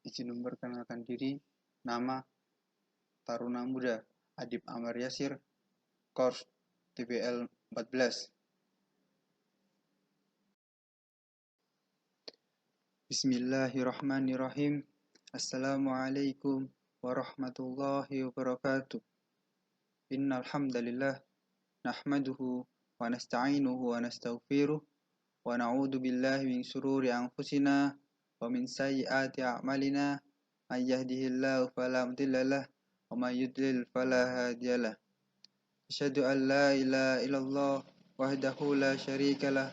Izin memperkenalkan diri, nama Taruna Muda Adib Amar Yasir, Kors TBL 14. Bismillahirrahmanirrahim. Assalamualaikum warahmatullahi wabarakatuh. Innal hamdalillah nahmaduhu wa nasta'inuhu wa nastaghfiruh wa na'udzu billahi min shururi anfusina wa min sayyiati a'malina. May yahdihillahu fala mudilla lahu wa may yudlil fala hadiyalah. Asyhadu an la ilaha illallah wahdahu la syarika lah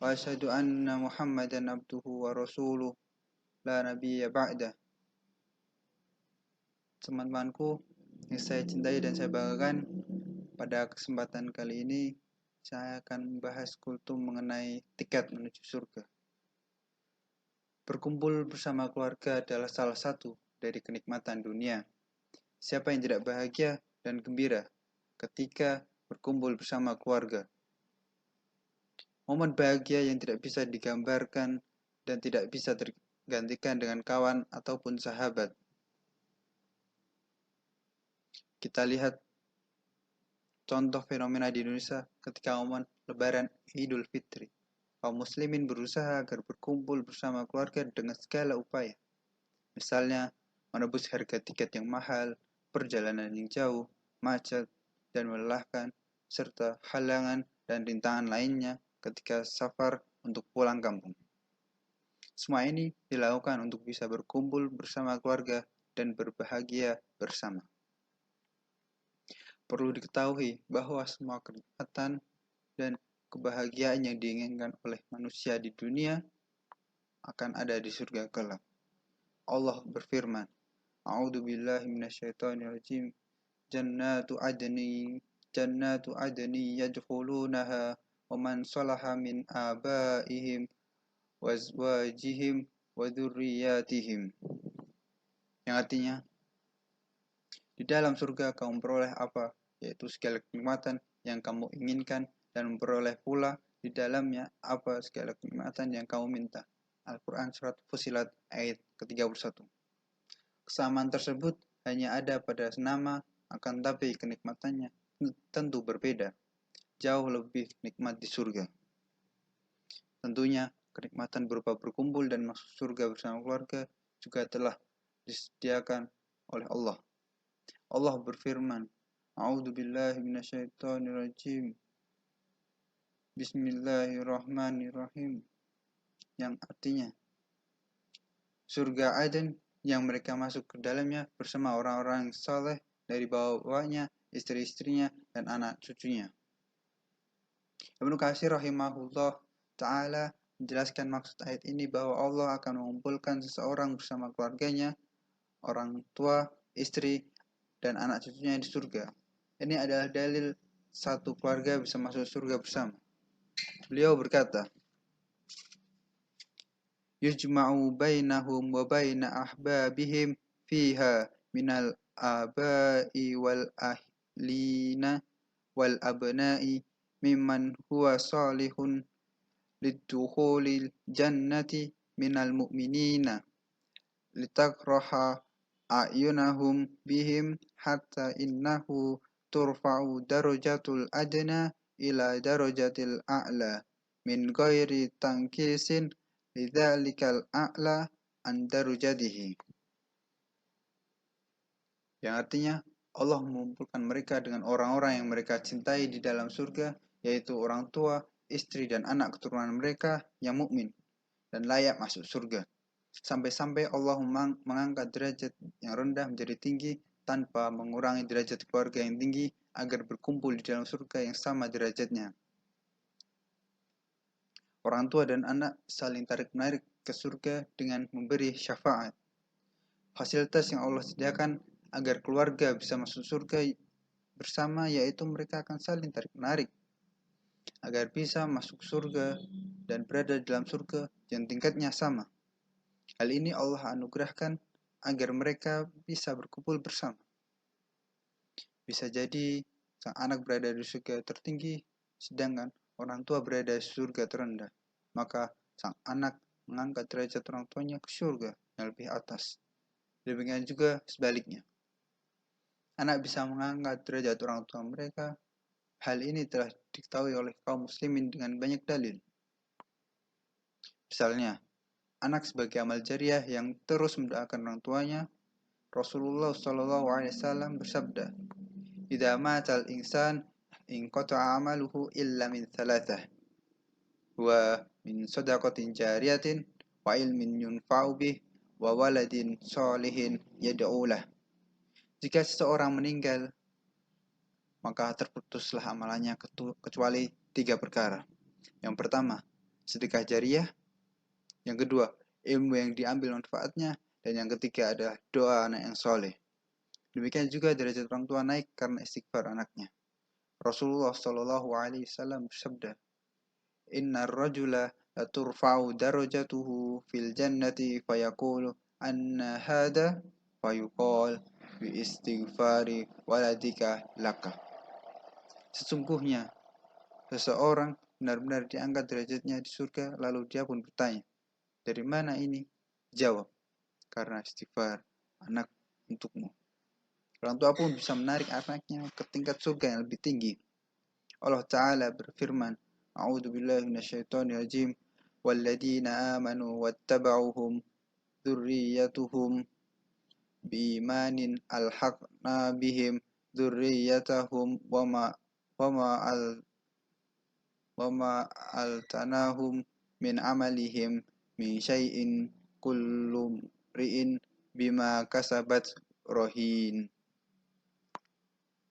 wa asyhadu anna Muhammadan abduhu wa rasuluh la nabiyya ba'dah. Teman-temanku yang saya cintai dan saya banggakan, pada kesempatan kali ini saya akan membahas kultum mengenai tiket menuju surga. Berkumpul bersama keluarga adalah salah satu dari kenikmatan dunia. Siapa yang tidak bahagia dan gembira ketika berkumpul bersama keluarga? Momen bahagia yang tidak bisa digambarkan dan tidak bisa tergantikan dengan kawan ataupun sahabat. Kita lihat contoh fenomena di Indonesia ketika momen Lebaran Idul Fitri. Kaum muslimin berusaha agar berkumpul bersama keluarga dengan segala upaya. Misalnya, menebus harga tiket yang mahal, perjalanan yang jauh, macet, dan melelahkan, serta halangan dan rintangan lainnya ketika safar untuk pulang kampung. Semua ini dilakukan untuk bisa berkumpul bersama keluarga dan berbahagia bersama. Perlu diketahui bahwa semua kenikmatan dan kebahagiaan yang diinginkan oleh manusia di dunia akan ada di surga kelak. Allah berfirman, A'udzu billahi minasyaitonir rajim. Jannatu adni yadkhulunaha wa man salaha min abaihim wa azwajihim wa dzurriyyatihim. Yang artinya, di dalam surga kamu memperoleh apa? Yaitu segala kenikmatan yang kamu inginkan dan memperoleh pula di dalamnya apa segala kenikmatan yang kamu minta. Al-Quran Surat Fussilat ayat ke-31. Kesamaan tersebut hanya ada pada nama, akan tapi kenikmatannya tentu berbeda. Jauh lebih nikmat di surga. Tentunya kenikmatan berupa berkumpul dan masuk surga bersama keluarga juga telah disediakan oleh Allah. Allah berfirman, A'udzu billahi minasyaitonir rajim. Bismillahirrahmanirrahim. Yang artinya, surga Aden yang mereka masuk ke dalamnya bersama orang-orang saleh dari bawahnya, istri-istrinya, dan anak cucunya. Ibnu Katsir rahimahullah ta'ala menjelaskan maksud ayat ini bahwa Allah akan mengumpulkan seseorang bersama keluarganya, orang tua, istri, dan anak cucunya di surga. Ini adalah dalil satu keluarga bisa masuk surga bersama. Beliau berkata, Yujma'u bainahum wa baina ahbabihim fiha minal abai wal ahlina wal abna'i mimman huwa salihun lidukhulil jannati minal mu'minina litakraha a'yunahum bihim hatta innahu turfa'u darajatul adna ila darajatil a'la min ghairi tankisin lidzalikal a'la an darajatihi. Yang artinya Allah mengumpulkan mereka dengan orang-orang yang mereka cintai di dalam surga, yaitu orang tua, istri, dan anak keturunan mereka yang mukmin dan layak masuk surga. Sampai-sampai Allah mengangkat derajat yang rendah menjadi tinggi tanpa mengurangi derajat keluarga yang tinggi agar berkumpul di dalam surga yang sama derajatnya. Orang tua dan anak saling tarik-menarik ke surga dengan memberi syafaat. Fasilitas yang Allah sediakan agar keluarga bisa masuk surga bersama, yaitu mereka akan saling tarik-menarik agar bisa masuk surga dan berada dalam surga yang tingkatnya sama. Hal ini Allah anugerahkan agar mereka bisa berkumpul bersama. Bisa jadi sang anak berada di surga tertinggi, sedangkan orang tua berada di surga terendah. Maka sang anak mengangkat derajat orang tuanya ke surga. yang lebih atas. Demikian juga sebaliknya. Anak bisa mengangkat derajat orang tua mereka. Hal ini telah diketahui oleh kaum muslimin dengan banyak dalil. Misalnya, anak sebagai amal jariah yang terus mendoakan orang tuanya, Rasulullah SAW bersabda, "Idza matal insan inqata'a amaluhu illa min thalathah, wa min shadaqatin jariyatin wa ilmin yunfa'u bih wa waladin sholihin yad'u lah." Jika seseorang meninggal, maka terputuslah amalannya kecuali 3 perkara. Yang pertama, sedekah jariah. Yang kedua, ilmu yang diambil manfaatnya. Dan yang ketiga adalah doa anak yang soleh. Demikian juga derajat orang tua naik karena istighfar anaknya. Rasulullah SAW bersabda, "Inna rajula laturfa'u darajatuhu fil jannati fayaqulu anna hada fayuqal bi istighfari waladika laka." Sesungguhnya seseorang benar-benar diangkat derajatnya di surga, lalu dia pun bertanya, "Dari mana ini?" Jawab, "Karena istighfar anak untukmu." Orang tua pun bisa menarik anaknya ke tingkat surga yang lebih tinggi. Allah Ta'ala berfirman, "A'udzubillahi minasyaitonirrajim, walladzina amanu wattaba'uhum dzurriyyatuhum biimanin alhaqna bihim dzurriyyatahum wama altanahum min amalihim min syai'in kullu ri'in bima kasabat rohin."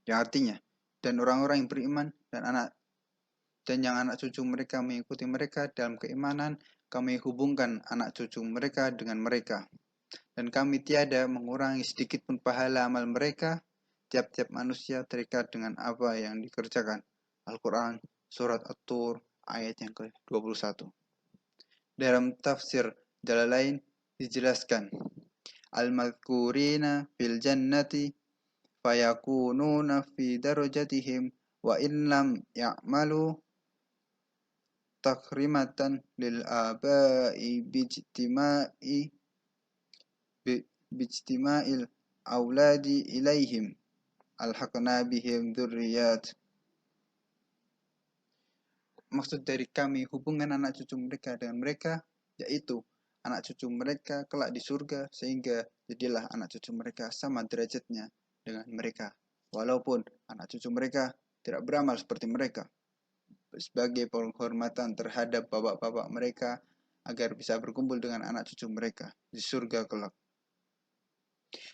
Yang artinya, dan orang-orang yang beriman dan yang anak cucu mereka mengikuti mereka dalam keimanan, kami hubungkan anak cucu mereka dengan mereka. Dan kami tiada mengurangi sedikit pun pahala amal mereka. Tiap-tiap manusia terikat dengan apa yang dikerjakan. Al-Quran, Surat At-Tur, ayat yang ke-21. Dalam tafsir Jalalain dijelaskan, "Al-madhkurina fil jannati fayakununa fi darajatihim wa in lam ya'malu takrimatan lil aba'i bijtima'il auladi ilaihim alhaqna bihim dzurriyyat." Maksud dari kami hubungan anak cucu mereka dengan mereka, yaitu anak cucu mereka kelak di surga, sehingga jadilah anak cucu mereka sama derajatnya dengan mereka, walaupun anak cucu mereka tidak beramal seperti mereka, sebagai penghormatan terhadap bapak-bapak mereka agar bisa berkumpul dengan anak cucu mereka di surga kelak.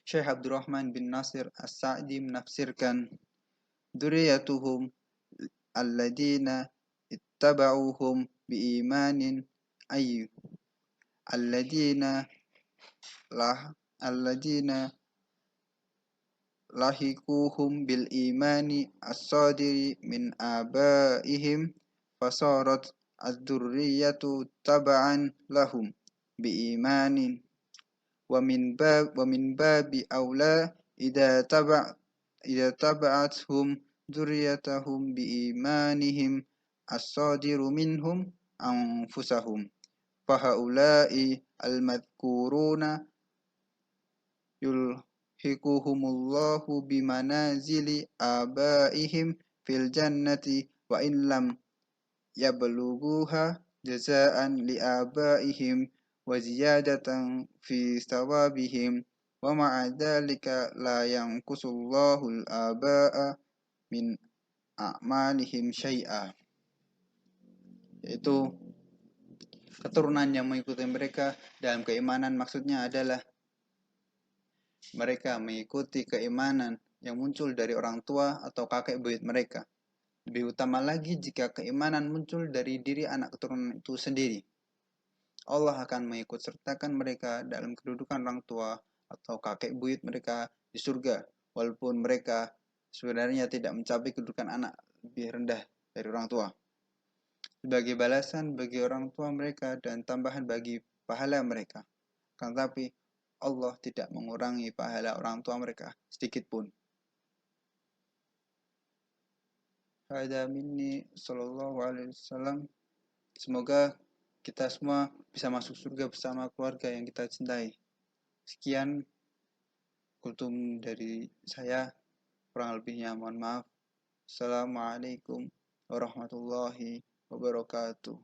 Syekh Abdurrahman bin Nasir As-Sa'di menafsirkan, "Dzurriyyatuhum alladina ittaba'uhum biimanin ay alladina lahikuhum bil imani as-sadiri min abaihim fasarat ad-durriyatu taba'an lahum bi imanin wa min babi aula idza taba'athum dzurriyyatahum bi imanihim as-sadiru minhum anfusahum fahaula'i al-madhkuruna yulhiquhumullahu bimanazili abaihim fil jannati wa in lam yablughuha jazaan li abaihim wa ziyadatan fi thawabihim wa ma'a dzalika la yanqusullahu al-aba'a min a'malihim syai'a." Yaitu keturunan yang mengikuti mereka dalam keimanan, maksudnya adalah mereka mengikuti keimanan yang muncul dari orang tua atau kakek buyut mereka. Lebih utama lagi jika keimanan muncul dari diri anak keturunan itu sendiri. Allah akan mengikut sertakan mereka dalam kedudukan orang tua atau kakek buyut mereka di surga, walaupun mereka sebenarnya tidak mencapai kedudukan anak lebih rendah dari orang tua, sebagai balasan bagi orang tua mereka dan tambahan bagi pahala mereka. Tetapi Allah tidak mengurangi pahala orang tua mereka sedikit pun. Hada minni sallallahu alaihi wasallam. Semoga kita semua bisa masuk surga bersama keluarga yang kita cintai. Sekian kultum dari saya, kurang lebihnya mohon maaf. Assalamualaikum warahmatullahi wabarakatuh.